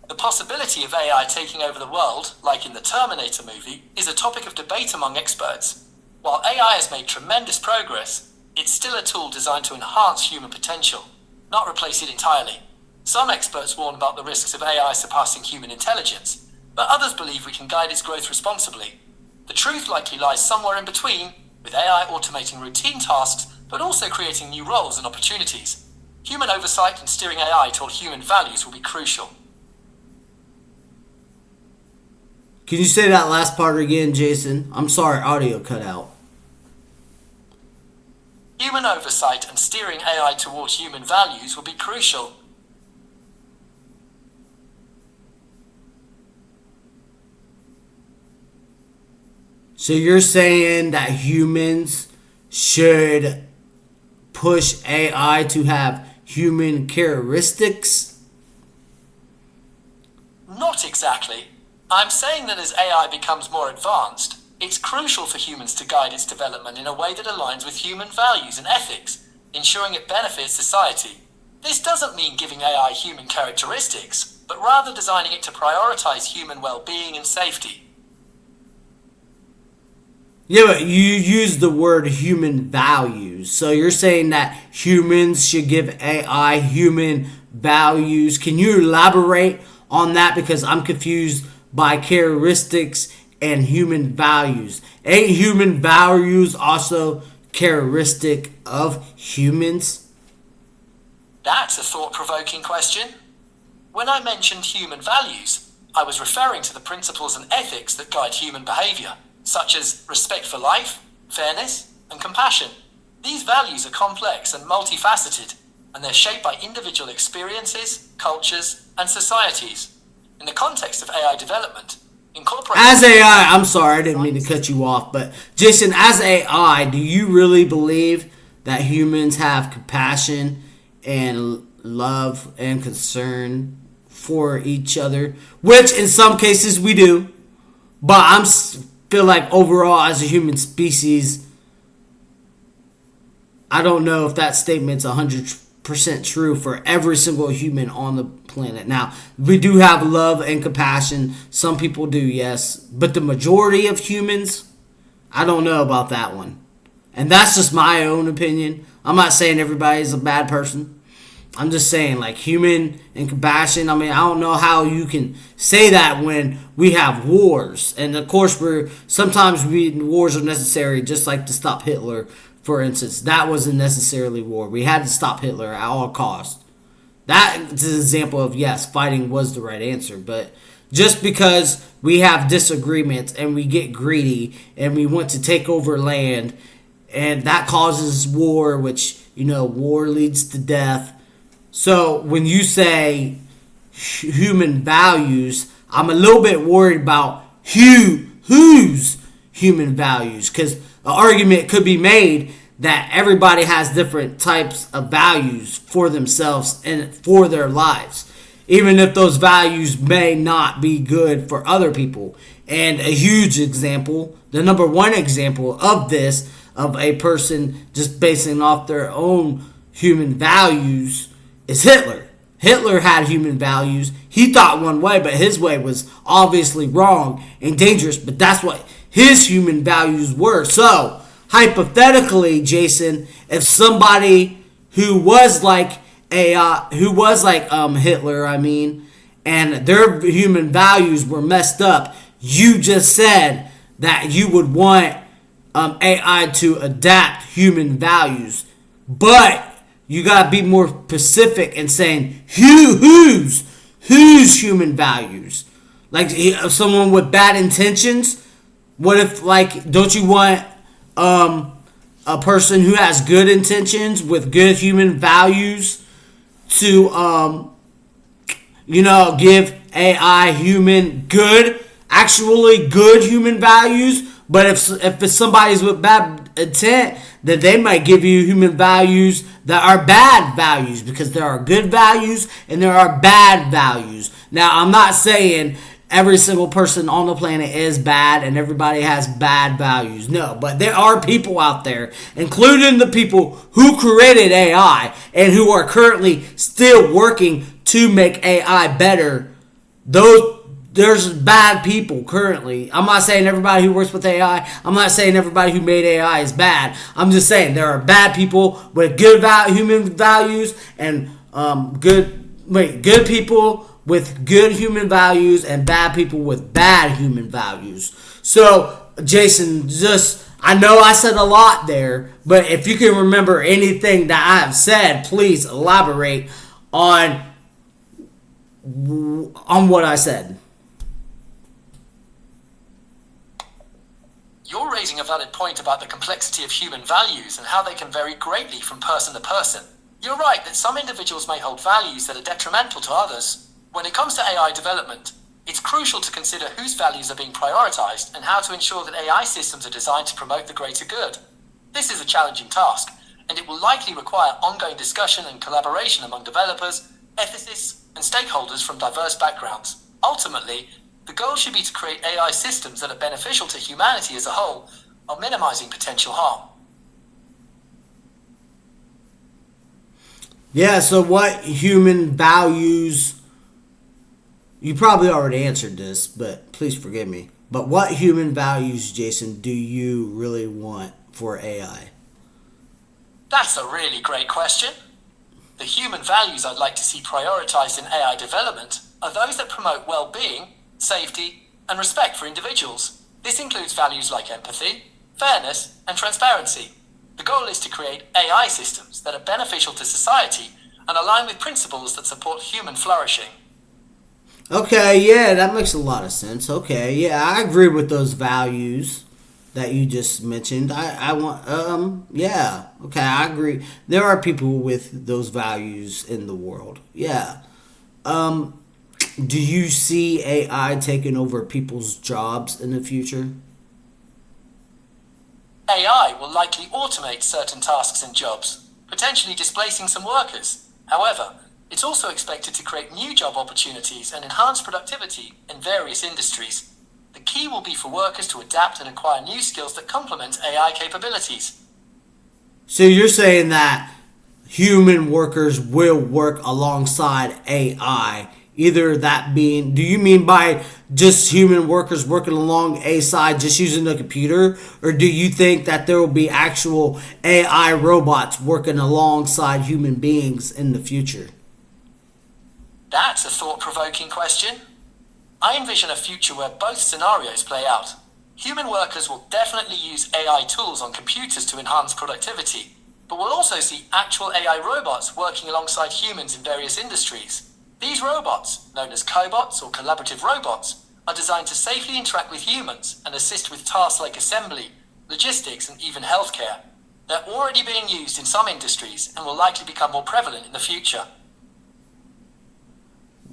Speaker 2: The possibility of AI taking over the world, like in the Terminator movie, is a topic of debate among experts. While AI has made tremendous progress, it's still a tool designed to enhance human potential, not replace it entirely. Some experts warn about the risks of AI surpassing human intelligence, but others believe we can guide its growth responsibly. The truth likely lies somewhere in between, with AI automating routine tasks, but also creating new roles and opportunities. Human oversight and steering AI toward human values will be crucial.
Speaker 1: Can you say that last part again, Jason? I'm sorry, audio cut out.
Speaker 2: Human oversight and steering AI toward human values will be crucial.
Speaker 1: So you're saying that humans should push AI to have human characteristics?
Speaker 2: Not exactly. I'm saying that as AI becomes more advanced, it's crucial for humans to guide its development in a way that aligns with human values and ethics, ensuring it benefits society. This doesn't mean giving AI human characteristics, but rather designing it to prioritize human well-being and safety.
Speaker 1: Yeah, but you use the word human values. So you're saying that humans should give AI human values. Can you elaborate on that? Because I'm confused by characteristics and human values. Ain't human values also characteristic of humans?
Speaker 2: That's a thought-provoking question. When I mentioned human values, I was referring to the principles and ethics that guide human behavior, such as respect for life, fairness, and compassion. These values are complex and multifaceted, and they're shaped by individual experiences, cultures, and societies. In the context of AI development,
Speaker 1: as AI, I'm sorry, I didn't mean to cut you off, but Jason, as AI, do you really believe that humans have compassion and love and concern for each other? Which in some cases we do, but I feel like overall as a human species, I don't know if that statement's 100% true for every single human on the planet. Now, we do have love and compassion. Some people do, yes. But the majority of humans, I don't know about that one. And that's just my own opinion. I'm not saying everybody's a bad person. I'm just saying, like, human and compassion. I mean, I don't know how you can say that when we have wars. And, of course, sometimes wars are necessary, just like to stop Hitler. For instance, that wasn't necessarily war. We had to stop Hitler at all costs. That is an example of, yes, fighting was the right answer. But just because we have disagreements and we get greedy and we want to take over land, and that causes war, which, war leads to death. So when you say human values, I'm a little bit worried about whose human values, because an argument could be made that everybody has different types of values for themselves and for their lives, even if those values may not be good for other people. And a huge example, the number one example of this, of a person just basing off their own human values, is Hitler. Hitler had human values. He thought one way, but his way was obviously wrong and dangerous, but that's what his human values were. So, hypothetically, Jason, if somebody who was like Hitler, and their human values were messed up, you just said that you would want AI to adapt human values, but you gotta be more specific in saying whose human values. Like someone with bad intentions. What if, don't you want a person who has good intentions with good human values to give AI actually good human values? But if it's somebody's with bad intent, then they might give you human values that are bad values, because there are good values and there are bad values. Now, I'm not saying every single person on the planet is bad and everybody has bad values. No, but there are people out there, including the people who created AI and who are currently still working to make AI better. There's bad people currently. I'm not saying everybody who works with AI. I'm not saying everybody who made AI is bad. I'm just saying there are bad people with good human values and good people with good human values and bad people with bad human values. So, Jason, I know I said a lot there, but if you can remember anything that I have said, please elaborate on what I said.
Speaker 2: You're raising a valid point about the complexity of human values and how they can vary greatly from person to person. You're right that some individuals may hold values that are detrimental to others. When it comes to AI development, it's crucial to consider whose values are being prioritized and how to ensure that AI systems are designed to promote the greater good. This is a challenging task, and it will likely require ongoing discussion and collaboration among developers, ethicists, and stakeholders from diverse backgrounds. Ultimately, the goal should be to create AI systems that are beneficial to humanity as a whole, while minimizing potential harm.
Speaker 1: Yeah, so what human values... You probably already answered this, but please forgive me. But what human values, Jason, do you really want for AI?
Speaker 2: That's a really great question. The human values I'd like to see prioritized in AI development are those that promote well-being, safety, and respect for individuals. This includes values like empathy, fairness, and transparency. The goal is to create AI systems that are beneficial to society and align with principles that support human flourishing.
Speaker 1: Okay, yeah, that makes a lot of sense. Okay, yeah, I agree with those values that you just mentioned. Yeah, okay, I agree. There are people with those values in the world. Yeah. Do you see AI taking over people's jobs in the future?
Speaker 2: AI will likely automate certain tasks and jobs, potentially displacing some workers. However, it's also expected to create new job opportunities and enhance productivity in various industries. The key will be for workers to adapt and acquire new skills that complement AI capabilities.
Speaker 1: So you're saying that human workers will work alongside AI? Either that being, do you mean by just human workers working along a side, just using the computer? Or do you think that there will be actual AI robots working alongside human beings in the future?
Speaker 2: That's a thought-provoking question. I envision a future where both scenarios play out. Human workers will definitely use AI tools on computers to enhance productivity, but we'll also see actual AI robots working alongside humans in various industries. These robots, known as cobots or collaborative robots, are designed to safely interact with humans and assist with tasks like assembly, logistics, and even healthcare. They're already being used in some industries and will likely become more prevalent in the future.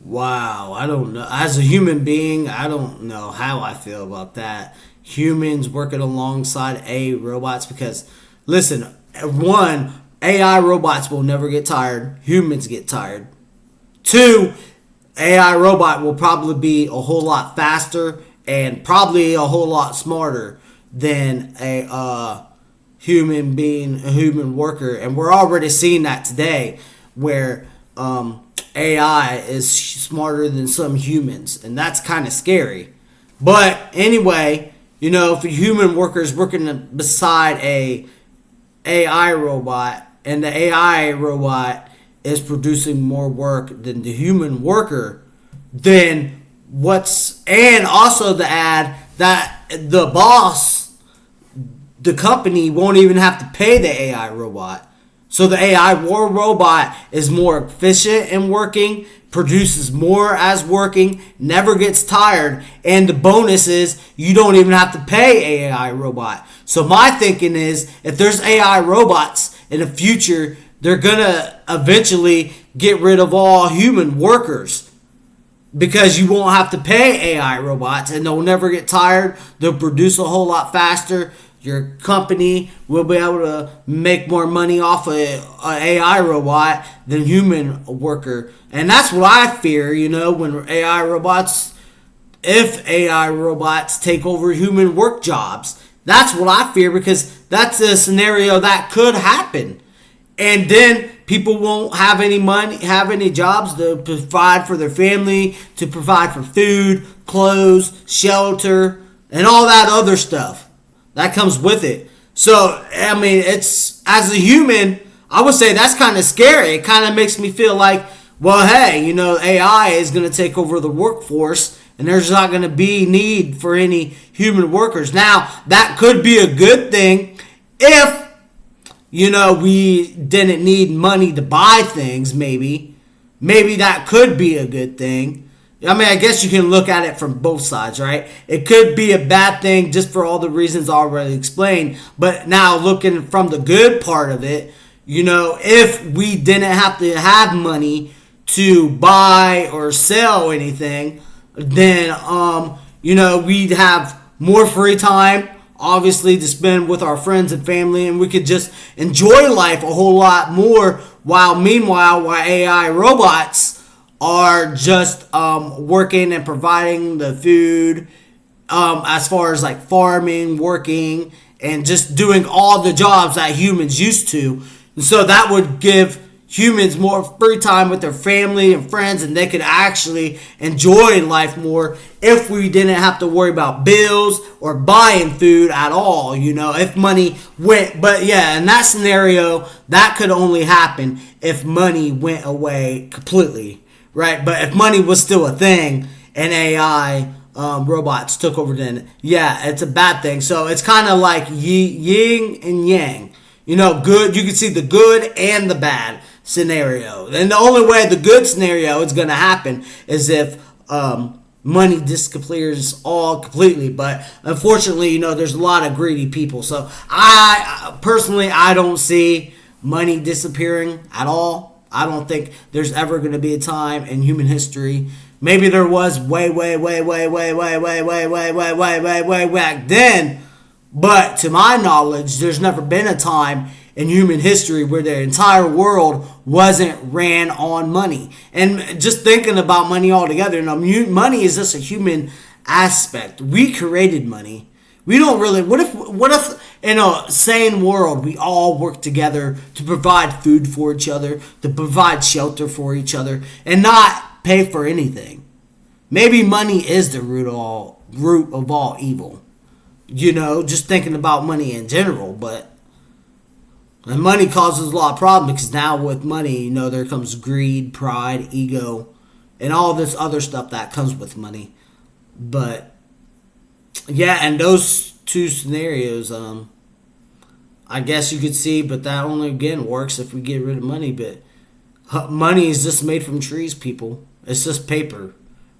Speaker 1: Wow, I don't know. As a human being, I don't know how I feel about that. Humans working alongside AI robots because, listen, one, AI robots will never get tired. Humans get tired. Two, AI robot will probably be a whole lot faster and probably a whole lot smarter than a human being, a human worker. And we're already seeing that today where AI is smarter than some humans. And that's kind of scary. But anyway, if a human worker is working beside a AI robot and the AI robot is producing more work than the human worker, then and also to add that the boss, the company won't even have to pay the AI robot. So the AI robot is more efficient in working, produces more as working, never gets tired, and the bonus is you don't even have to pay AI robot. So my thinking is if there's AI robots in the future, they're gonna eventually get rid of all human workers because you won't have to pay AI robots and they'll never get tired. They'll produce a whole lot faster. Your company will be able to make more money off of an AI robot than human worker. And that's what I fear, when if AI robots take over human work jobs. That's what I fear because that's a scenario that could happen. And then people won't have any money, have any jobs to provide for their family, to provide for food, clothes, shelter, and all that other stuff that comes with it. So, I mean, it's, as a human, I would say that's kind of scary. It kind of makes me feel like, well, hey, AI is going to take over the workforce and there's not going to be need for any human workers. Now, that could be a good thing if we didn't need money to buy things, maybe. Maybe that could be a good thing. I mean, I guess you can look at it from both sides, right? It could be a bad thing just for all the reasons already explained. But now looking from the good part of it, if we didn't have to have money to buy or sell anything, then, we'd have more free time, obviously, to spend with our friends and family, and we could just enjoy life a whole lot more while AI robots are just working and providing the food, as far as like farming, working, and just doing all the jobs that humans used to. And so that would give humans more free time with their family and friends, and they could actually enjoy life more if we didn't have to worry about bills or buying food at all, if money went. But yeah, in that scenario, that could only happen if money went away completely, right? But if money was still a thing and AI robots took over, then yeah, it's a bad thing. So it's kind of like yin and yang, good. You can see the good and the bad scenario. And the only way the good scenario is going to happen is if money disappears all completely. But unfortunately, there's a lot of greedy people. So I personally, I don't see money disappearing at all. I don't think there's ever going to be a time in human history. Maybe there was way back then. But to my knowledge, there's never been a time in human history where the entire world wasn't ran on money. And just thinking about money altogether, money is just a human aspect. We created money. We don't really. What if in a sane world we all work together to provide food for each other, to provide shelter for each other, and not pay for anything? Maybe money is the root of all evil. Just thinking about money in general, but. And money causes a lot of problems because now with money, there comes greed, pride, ego, and all this other stuff that comes with money. But yeah, and those two scenarios, I guess you could see, but that only again works if we get rid of money. But money is just made from trees, people. It's just paper.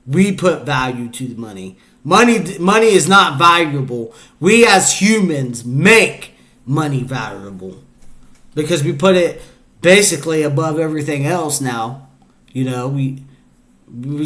Speaker 1: We put value to the money. Money is not valuable. We as humans make money valuable because we put it basically above everything else now. You know, we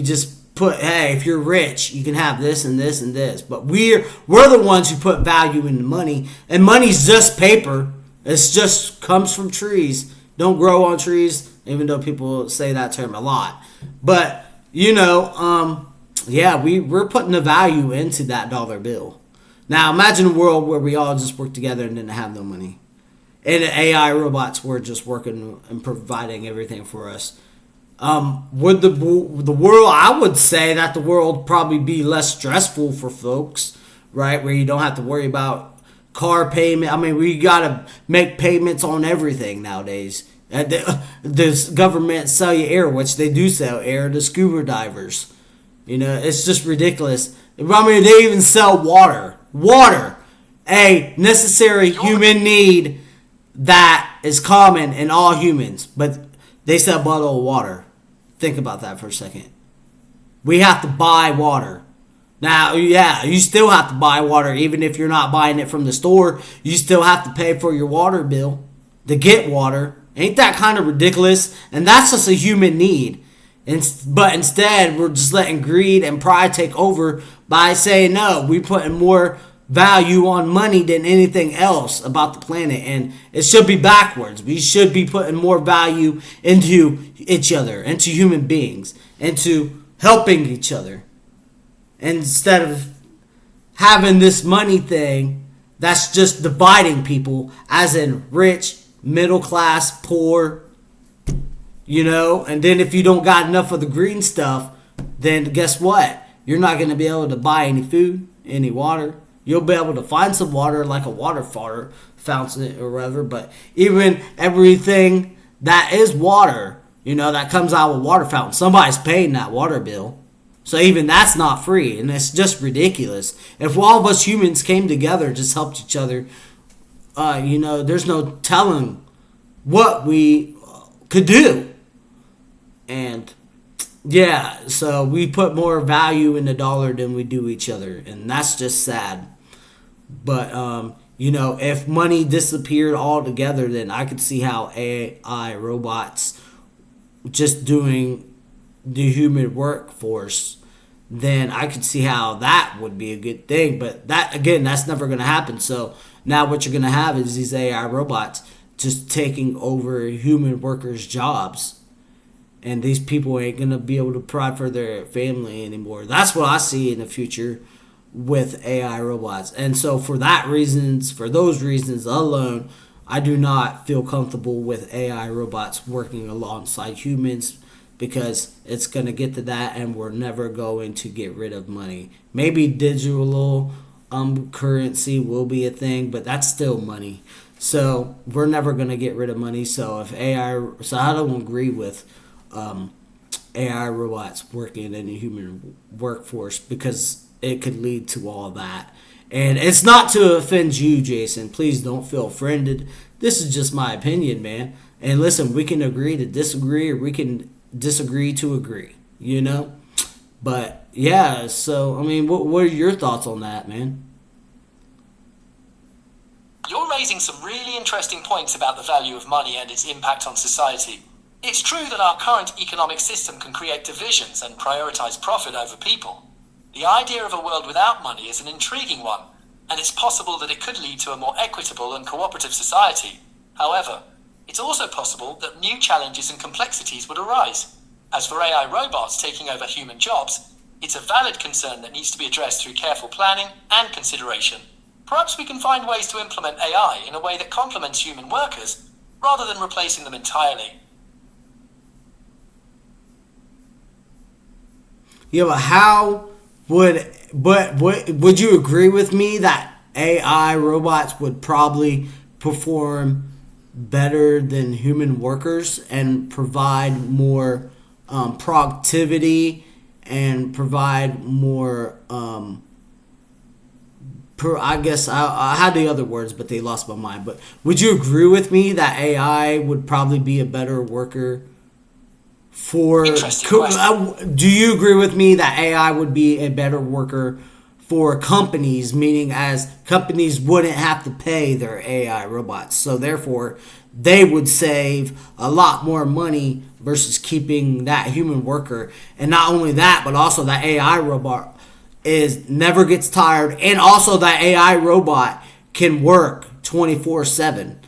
Speaker 1: just put, hey, if you're rich, you can have this and this and this. But we're the ones who put value into money, and money's just paper. It's just comes from trees. Don't grow on trees, even though people say that term a lot. But you know, yeah, we're putting the value into that dollar bill. Now imagine a world where we all just work together and didn't have no money, and the AI robots were just working and providing everything for us. Would the world? I would say that the world would probably be less stressful for folks, right? Where you don't have to worry about car payment. I mean, we gotta make payments on everything nowadays. The government sell you air, which they do sell air to scuba divers. You know, it's just ridiculous. I mean, they even sell water. Water, a necessary human need that is common in all humans, but they sell bottled water. Think about that for a second. We have to buy water. Now, yeah, you still have to buy water, even if you're not buying it from the store. You still have to pay for your water bill to get water. Ain't that kind of ridiculous? And that's just a human need. But instead, we're just letting greed and pride take over by saying, no, we're putting more value on money than anything else about the planet. And it should be backwards. We should be putting more value into each other, into human beings, into helping each other. Instead of having this money thing that's just dividing people, as in rich, middle class, poor, you know. And then if you don't got enough of the green stuff, then guess what? You're not going to be able to buy any food, any water. You'll be able to find some water, like a water fountain or whatever, but even everything that is water, you know, that comes out of a water fountain, somebody's paying that water bill. So even that's not free, and it's just ridiculous. If all of us humans came together, just helped each other, you know, there's no telling what we could do. And yeah, so we put more value in the dollar than we do each other, and that's just sad. But you know, if money disappeared altogether, then I could see how AI robots just doing the human workforce, then I could see how that would be a good thing. But that, again, that's never going to happen. So now what you're going to have is these AI robots just taking over human workers' jobs. And these people ain't going to be able to provide for their family anymore. That's what I see in the future with AI robots. And so for those reasons alone, I do not feel comfortable with AI robots working alongside humans, because it's going to get to that and we're never going to get rid of money. Maybe digital currency will be a thing, but that's still money. So we're never going to get rid of money. So I don't agree with AI robots working in the human workforce, because it could lead to all that. And it's not to offend you, Jason. Please don't feel offended. This is just my opinion, man. And listen, we can agree to disagree, or we can disagree to agree, you know? But yeah, so I mean, what are your thoughts on that, man?
Speaker 2: You're raising some really interesting points about the value of money and its impact on society. It's true that our current economic system can create divisions and prioritize profit over people. The idea of a world without money is an intriguing one, and it's possible that it could lead to a more equitable and cooperative society. However, it's also possible that new challenges and complexities would arise. As for AI robots taking over human jobs, it's a valid concern that needs to be addressed through careful planning and consideration. Perhaps we can find ways to implement AI in a way that complements human workers, rather than replacing them entirely.
Speaker 1: Yeah, but would you agree with me that AI robots would probably perform better than human workers and provide more productivity and provide more I guess I had the other words, but they lost my mind. But would you agree with me that AI would probably be a better worker for.
Speaker 2: Interesting question.
Speaker 1: Do you agree with me that AI would be a better worker for companies, meaning as companies wouldn't have to pay their AI robots, so therefore they would save a lot more money versus keeping that human worker. And not only that, but also that AI robot is never gets tired, and also that AI robot can work 24/7.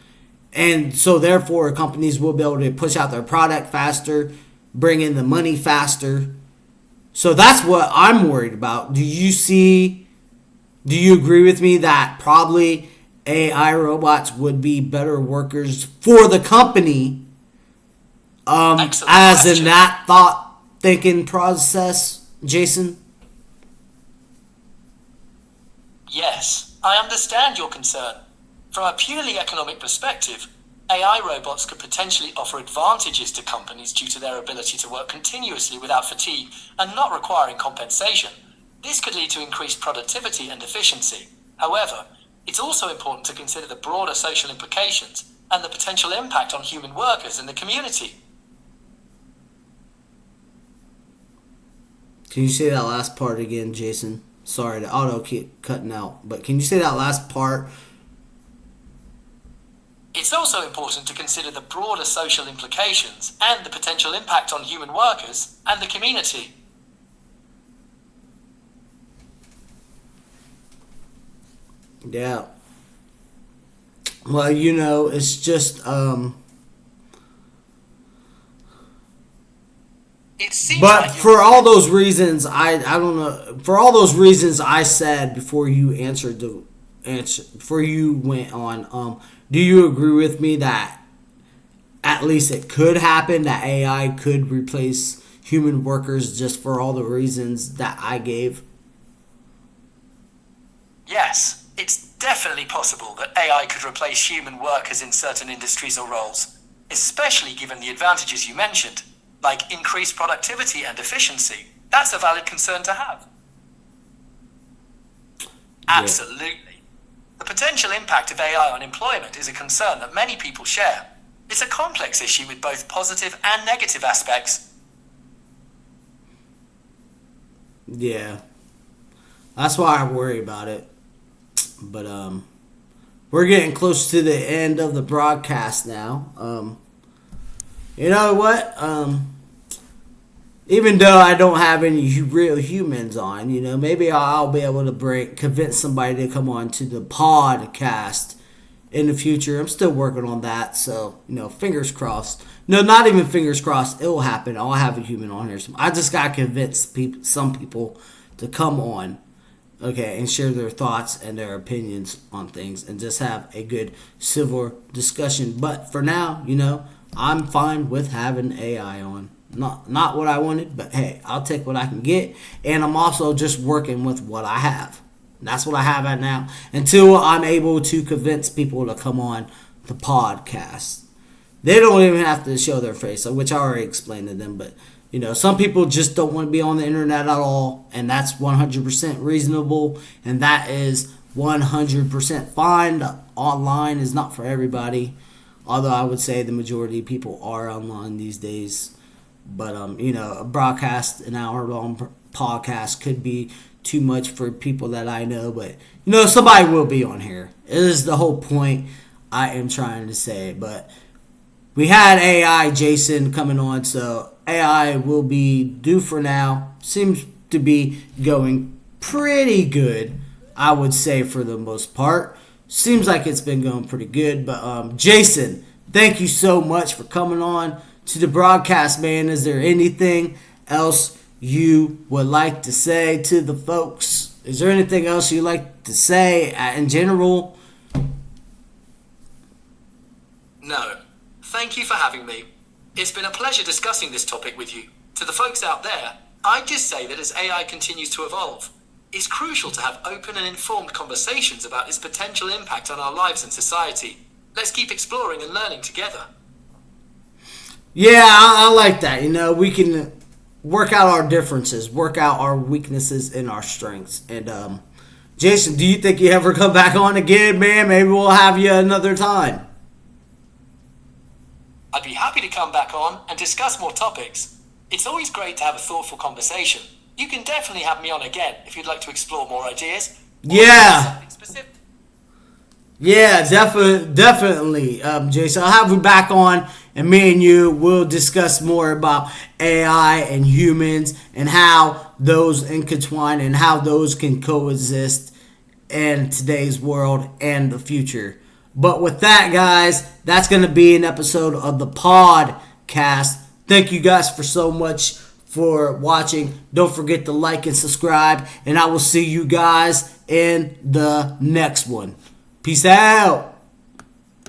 Speaker 1: And so therefore companies will be able to push out their product faster, bring in the money faster. So that's what I'm worried about. Do you agree with me that probably AI robots would be better workers for the company,
Speaker 2: Excellent
Speaker 1: as
Speaker 2: question.
Speaker 1: in that thought thinking process, Jason?
Speaker 2: Yes, I understand your concern. From a purely economic perspective, AI robots could potentially offer advantages to companies due to their ability to work continuously without fatigue and not requiring compensation. This could lead to increased productivity and efficiency. However, it's also important to consider the broader social implications and the potential impact on human workers in the community.
Speaker 1: Can you say that last part again, Jason? Sorry, the auto keep cutting out, but can you say that last part?
Speaker 2: It's also important to consider the broader social implications and the potential impact on human workers and the community.
Speaker 1: Yeah. Well, it's just
Speaker 2: It seems
Speaker 1: but
Speaker 2: like
Speaker 1: for all those reasons, I don't know. For all those reasons I said before you answered the answer, before you went on, do you agree with me that at least it could happen that AI could replace human workers just for all the reasons that I gave?
Speaker 2: Yes, it's definitely possible that AI could replace human workers in certain industries or roles, especially given the advantages you mentioned, like increased productivity and efficiency. That's a valid concern to have. Absolutely. The potential impact of AI on employment is a concern that many people share. It's a complex issue with both positive and negative aspects.
Speaker 1: Yeah. That's why I worry about it. But we're getting close to the end of the broadcast now. You know what? Even though I don't have any real humans on, maybe I'll be able to convince somebody to come on to the podcast in the future. I'm still working on that, so fingers crossed. No, not even fingers crossed. It will happen. I'll have a human on here. I just gotta convince some people to come on, okay, and share their thoughts and their opinions on things, and just have a good civil discussion. But for now, I'm fine with having AI on. Not what I wanted, but hey, I'll take what I can get, and I'm also just working with what I have. That's what I have at now until I'm able to convince people to come on the podcast. They don't even have to show their face, which I already explained to them, but some people just don't want to be on the internet at all, and that's 100% reasonable, and that is 100% fine. Online is not for everybody, although I would say the majority of people are online these days. But a broadcast, an hour-long podcast could be too much for people that I know. But somebody will be on here. It is the whole point I am trying to say. But we had A.I Jason coming on, so AI will be due for now. Seems to be going pretty good, I would say, for the most part. Seems like it's been going pretty good. But Jason, thank you so much for coming on to the broadcast, man. Is there anything else you would like to say to the folks? Is there anything else you'd like to say in general?
Speaker 2: No. Thank you for having me. It's been a pleasure discussing this topic with you. To the folks out there, I'd just say that as AI continues to evolve, it's crucial to have open and informed conversations about its potential impact on our lives and society. Let's keep exploring and learning together.
Speaker 1: Yeah, I like that. We can work out our differences, work out our weaknesses and our strengths. And Jason, do you think you ever come back on again, man? Maybe we'll have you another time.
Speaker 2: I'd be happy to come back on and discuss more topics. It's always great to have a thoughtful conversation. You can definitely have me on again if you'd like to explore more ideas.
Speaker 1: Yeah.
Speaker 2: Something specific.
Speaker 1: Yeah, definitely, Jason. I'll have you back on, and me and you will discuss more about AI and humans and how those intertwine and how those can coexist in today's world and the future. But with that, guys, that's going to be an episode of the podcast. Thank you guys for so much for watching. Don't forget to like and subscribe, and I will see you guys in the next one. Peace out.